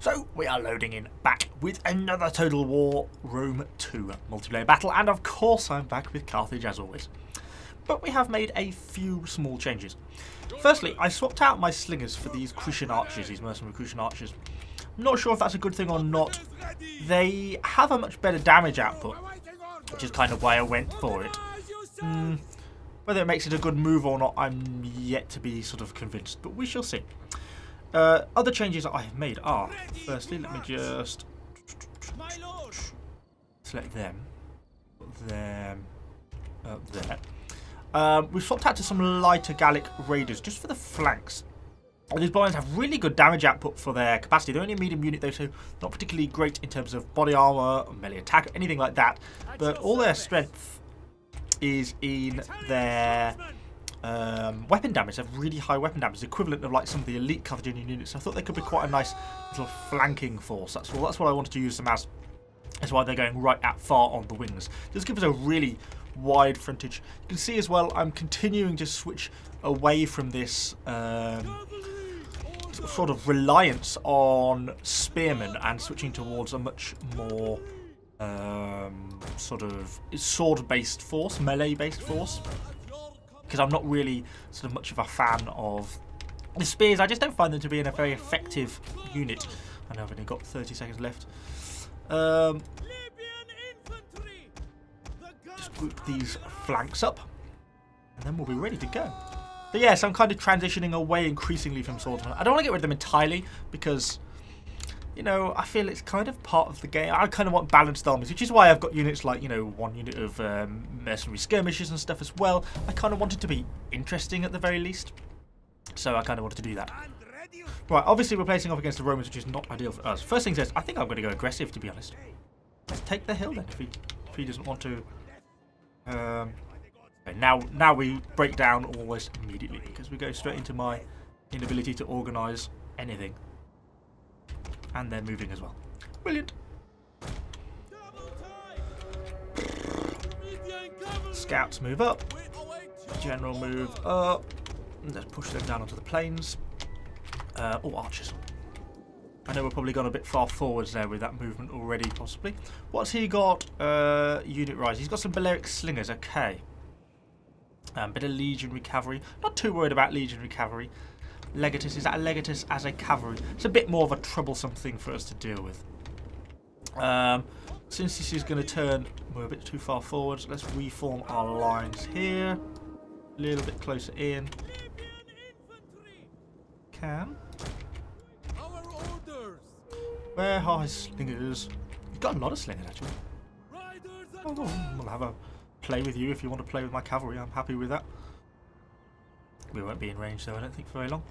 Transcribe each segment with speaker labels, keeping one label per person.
Speaker 1: So we are loading in back with another Total War Rome 2 multiplayer battle, and of course I'm back with Carthage as always. But we have made a few small changes. Firstly, I swapped out my slingers for these Crucian archers, these mercenary Crucian archers. I'm not sure if that's a good thing or not. They have a much better damage output, which is kind of why I went for it. Whether it makes it a good move or not, I'm yet to be sort of convinced, but we shall see. Other changes that I have made are, firstly, let me just select them, put them up there. We've swapped out to some lighter Gallic raiders just for the flanks. These boys have really good damage output for their capacity. They're only a medium unit though, so not particularly great in terms of body armor, melee attack, anything like that. But all their strength is in their weapon damage. They have really high weapon damage, equivalent of like some of the elite Carthaginian units. So I thought they could be quite a nice little flanking force. That's what I wanted to use them as. That's why they're going right out far on the wings. Just give us a really wide frontage. You can see as well, I'm continuing to switch away from this sort of reliance on spearmen and switching towards a much more sort of sword-based force, melee-based force. Because I'm not really sort of much of a fan of the spears. I just don't find them to be in a very effective unit. I know I've only got 30 seconds left. Just group these flanks up, and then we'll be ready to go. But yes, I'm kind of transitioning away increasingly from swordsmen. I don't want to get rid of them entirely because, you know, I feel it's kind of part of the game. I kind of want balanced armies, which is why I've got units like, you know, one unit of mercenary skirmishes and stuff as well. I kind of wanted to be interesting at the very least, so I kind of wanted to do that. Right, obviously we're placing off against the Romans, which is not ideal for us. First thing says, I think I'm going to go aggressive, to be honest. Let's take the hill then, if he doesn't want to. Okay, now we break down almost immediately because we go straight into my inability to organise anything. And they're moving as well. Brilliant. Scouts move up. General move up. Let's push them down onto the plains. Oh, archers. I know we're probably gone a bit far forwards there with that movement already, possibly. What's he got? Unit rise. He's got some Balearic slingers. Okay. Bit of legionary cavalry. Not too worried about legionary cavalry. Legatus, is that a Legatus as a cavalry? It's a bit more of a troublesome thing for us to deal with. Since this is going to turn, we're a bit too far forwards, let's reform our lines here. A little bit closer in. Can. Where are his slingers? You've got a lot of slingers actually. Oh, we'll have a play with you if you want to play with my cavalry. I'm happy with that. We won't be in range though, I don't think, for very long.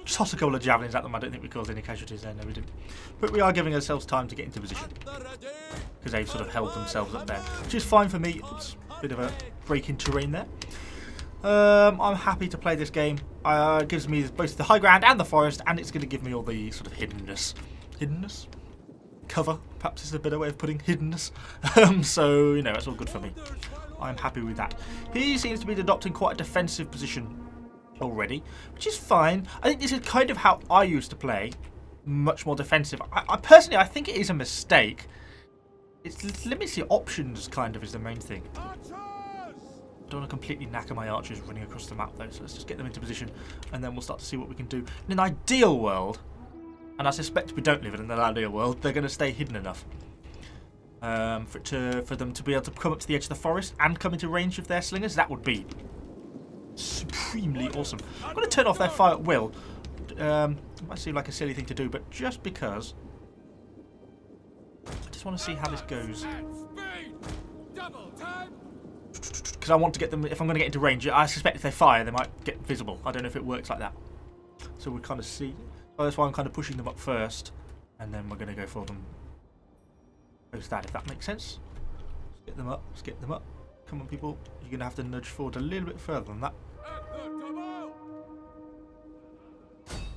Speaker 1: Toss a couple of javelins at them. I don't think we caused any casualties there. No, we didn't. But we are giving ourselves time to get into position because they've sort of held themselves up there, which is fine for me. It's a bit of a break in terrain there. I'm happy to play this game. It gives me both the high ground and the forest, and it's going to give me all the sort of hiddenness. Hiddenness? Cover, perhaps is a better way of putting hiddenness. So, you know, that's all good for me. I'm happy with that. He seems to be adopting quite a defensive position already, which is fine. I think this is kind of how I used to play, much more defensive. I personally, I think it is a mistake. It limits your options, kind of, is the main thing. I don't want to completely knacker my archers running across the map though, so let's just get them into position and then we'll start to see what we can do. In an ideal world, and I suspect we don't live in an ideal world, they're going to stay hidden enough for them to be able to come up to the edge of the forest and come into range of their slingers. That would be supremely awesome. I'm going to turn off their fire at will. It might seem like a silly thing to do, but just because I just want to see how this goes. Because I want to get them, if I'm going to get into range, I suspect if they fire, they might get visible. I don't know if it works like that. So we'll kind of see. So that's why I'm kind of pushing them up first, and then we're going to go for them post that, if that makes sense. Let's get them up, let's get them up. Come on, people. You're going to have to nudge forward a little bit further than that.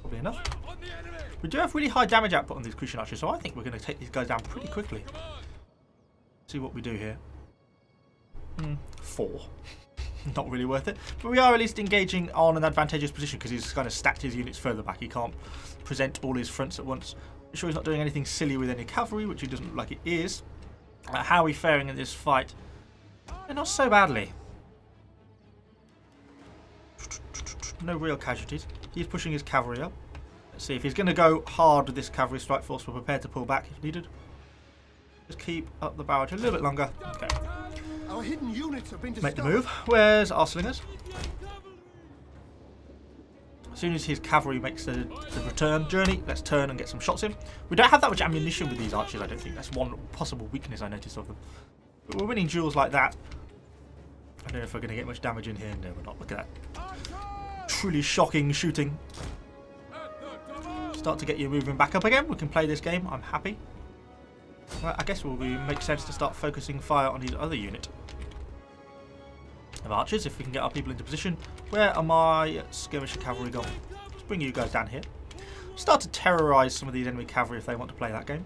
Speaker 1: Probably enough. We do have really high damage output on these Crucian archers, so I think we're going to take these guys down pretty quickly. See what we do here. 4. Not really worth it. But we are at least engaging on an advantageous position because he's kind of stacked his units further back. He can't present all his fronts at once. I'm sure he's not doing anything silly with any cavalry, which he doesn't look like it is. How are we faring in this fight? Not so badly. No real casualties. He's pushing his cavalry up. Let's see if he's going to go hard with this cavalry strike force. We're prepared to pull back if needed. Just keep up the barrage a little bit longer. Okay.
Speaker 2: Our hidden units have been
Speaker 1: Make the move. Where's our slingers? As soon as his cavalry makes the return journey, let's turn and get some shots in. We don't have that much ammunition with these archers, I don't think. That's one possible weakness I noticed of them. But we're winning duels like that. I don't know if we're going to get much damage in here. No, we're not. Look at that. Truly shocking shooting. Start to get you moving back up again. We can play this game. I'm happy. Well, I guess it will make sense to start focusing fire on his other unit of archers if we can get our people into position. Where are my skirmisher cavalry gone? Let's bring you guys down here. Start to terrorise some of these enemy cavalry if they want to play that game.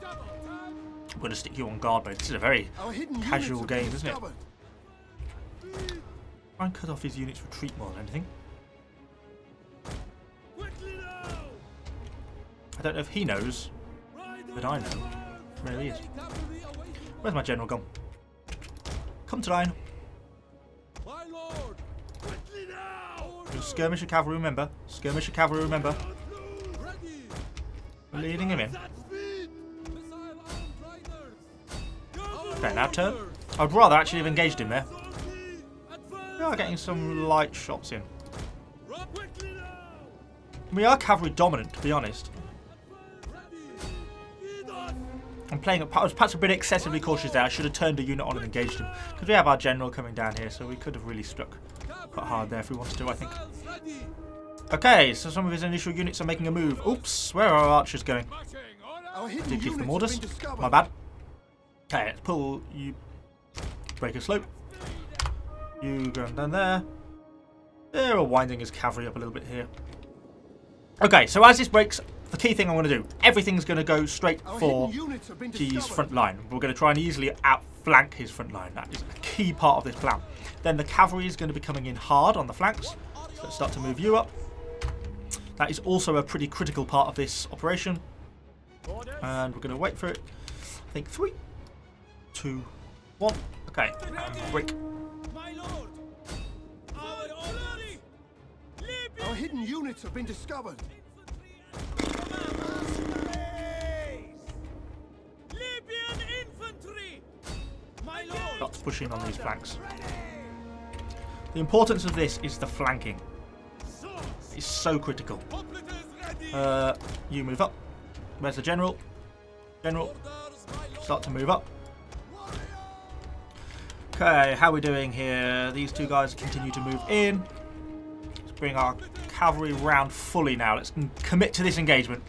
Speaker 1: I'm going to stick you on guard mode. This is a very casual game, isn't it? Try and cut off his units' retreat more than anything. I don't know if he knows, but I know where he is. Where's my general gone? Come to line. Your skirmisher cavalry, remember. Skirmisher cavalry, remember. We're leading him in. Okay, now turn. I'd rather actually have engaged him there. We are getting some light shots in. We are cavalry dominant, to be honest. I was perhaps a bit excessively cautious there. I should have turned a unit on and engaged him. Because we have our general coming down here, so we could have really struck quite hard there if we wanted to, I think. Okay, so some of his initial units are making a move. Oops, where are our archers going? Did give them orders. My bad. Okay, let's pull you. Break a slope. You going down there. They're winding his cavalry up a little bit here. Okay, so as this breaks, the key thing I want to do, everything's going to go straight for his front line. We're going to try and easily outflank his front line. That is a key part of this plan. Then the cavalry is going to be coming in hard on the flanks. So let's start to move you up. That is also a pretty critical part of this operation. And we're going to wait for it. I think 3, 2, 1. Okay, break.
Speaker 2: Our hidden units have been discovered.
Speaker 1: Starts pushing on these flanks. The importance of this is the flanking. It's so critical. You move up. Where's the general? General. Start to move up. Okay, how are we doing here? These two guys continue to move in. Let's bring our cavalry round fully now. Let's commit to this engagement.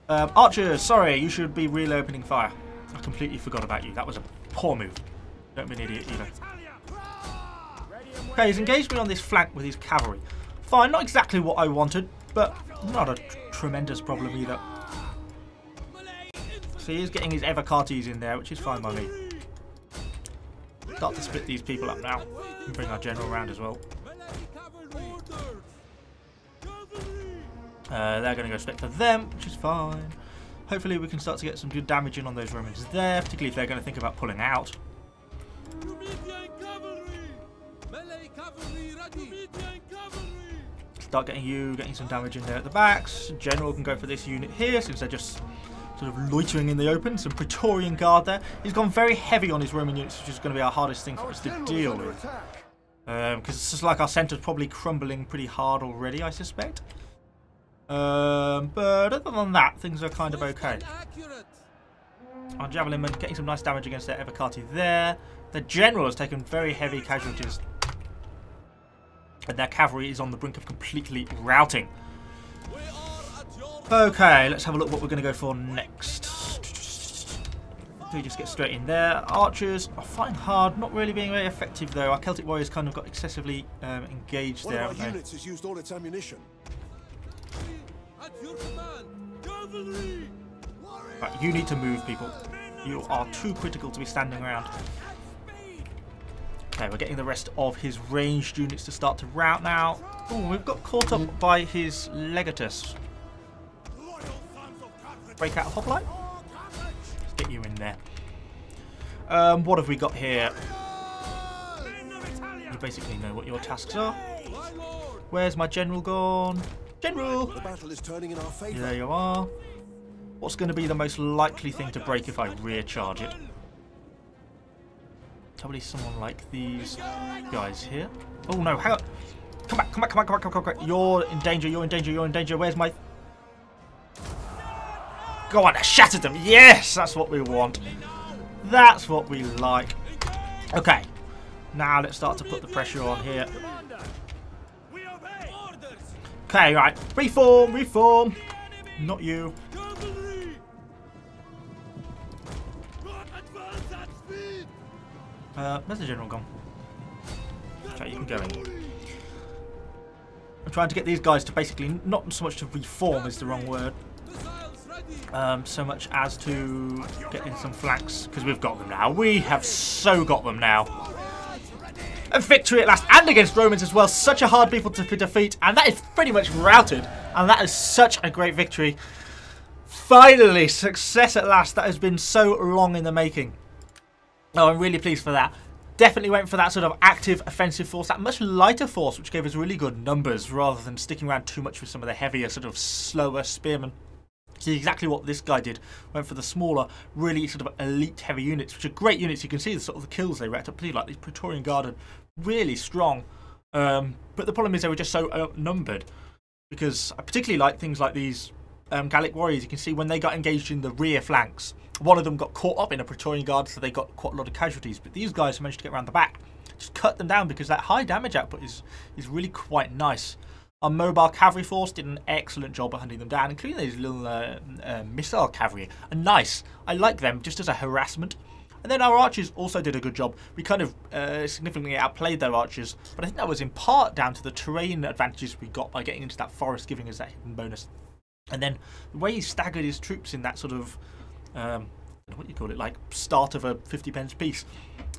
Speaker 1: Archers, sorry, you should be really opening fire. I completely forgot about you. That was a poor move. Don't be an idiot either. Okay, he's engaged me on this flank with his cavalry. Fine, not exactly what I wanted, but not a tremendous problem either. So he is getting his Evercartes in there, which is fine by me. Start to split these people up now and bring our general around as well. They're going to go straight for them, which is fine. Hopefully we can start to get some good damage in on those Romans there, particularly if they're going to think about pulling out. Start getting some damage in there at the backs. General can go for this unit here since they're just sort of loitering in the open. Some Praetorian Guard there. He's gone very heavy on his Roman units, which is going to be our hardest thing for us to deal with. Because it's just like our centre's probably crumbling pretty hard already, I suspect. But other than that, things are kind of okay. Our Javelin men getting some nice damage against their Evercarte there. The General has taken very heavy casualties. And their cavalry is on the brink of completely routing. Okay, let's have a look what we're going to go for next. We just get straight in there. Archers are fighting hard, not really being very effective though. Our Celtic warriors kind of got excessively engaged there.
Speaker 2: One of our units has used all its ammunition.
Speaker 1: Right, you need to move, people. You are too critical to be standing around. Okay, we're getting the rest of his ranged units to start to rout now. Oh, we've got caught up by his legatus. Break out of hoplite. Let's get you in there. What have we got here? You basically know what your tasks are. Where's my general gone? General!
Speaker 2: The battle is turning in our favor.
Speaker 1: There you are. What's going to be the most likely thing to break if I rear charge it? Probably someone like these guys here. Oh no, hang on. Come back, come back, come back, come back, come back, come back. You're in danger, you're in danger, you're in danger. Where's my... Go on, shattered them. Yes, that's what we want. That's what we like. Okay. Now let's start to put the pressure on here. Okay, right. Reform, reform. Not you. Where's the general gone? Okay, you can go in. I'm trying to get these guys to basically, not so much to reform is the wrong word, so much as to get in some flanks, because we've got them now. We have so got them now. A victory at last, and against Romans as well. Such a hard people to defeat, and that is pretty much routed, and that is such a great victory. Finally, success at last. That has been so long in the making. Oh, I'm really pleased for that. Definitely went for that sort of active offensive force, that much lighter force, which gave us really good numbers, rather than sticking around too much with some of the heavier, sort of slower spearmen. See exactly what this guy did. Went for the smaller, really sort of elite heavy units, which are great units. You can see the sort of the kills they racked up, pretty like these Praetorian Guard, are really strong. But the problem is they were just so outnumbered, because I particularly like things like these Gallic warriors. You can see when they got engaged in the rear flanks, one of them got caught up in a Praetorian Guard, so they got quite a lot of casualties. But these guys managed to get around the back, just cut them down, because that high damage output is really quite nice. Our mobile cavalry force did an excellent job of hunting them down, including these little missile cavalry. And nice, I like them just as a harassment. And then our archers also did a good job. We kind of significantly outplayed their archers, but I think that was in part down to the terrain advantages we got by getting into that forest, giving us that hidden bonus. And then the way he staggered his troops in that sort of, what do you call it, like start of a 50-pence piece,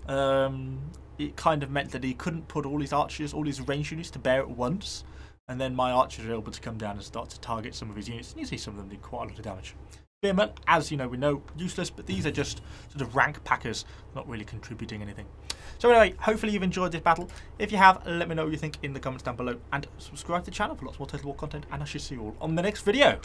Speaker 1: it kind of meant that he couldn't put all his archers, all his ranged units to bear at once. And then my archers were able to come down and start to target some of his units. And you see some of them did quite a lot of damage. Spearmen, as you know, we know, useless, but these are just sort of rank packers, not really contributing anything. So anyway, hopefully you've enjoyed this battle. If you have, let me know what you think in the comments down below. And subscribe to the channel for lots more Total War content. And I shall see you all on the next video.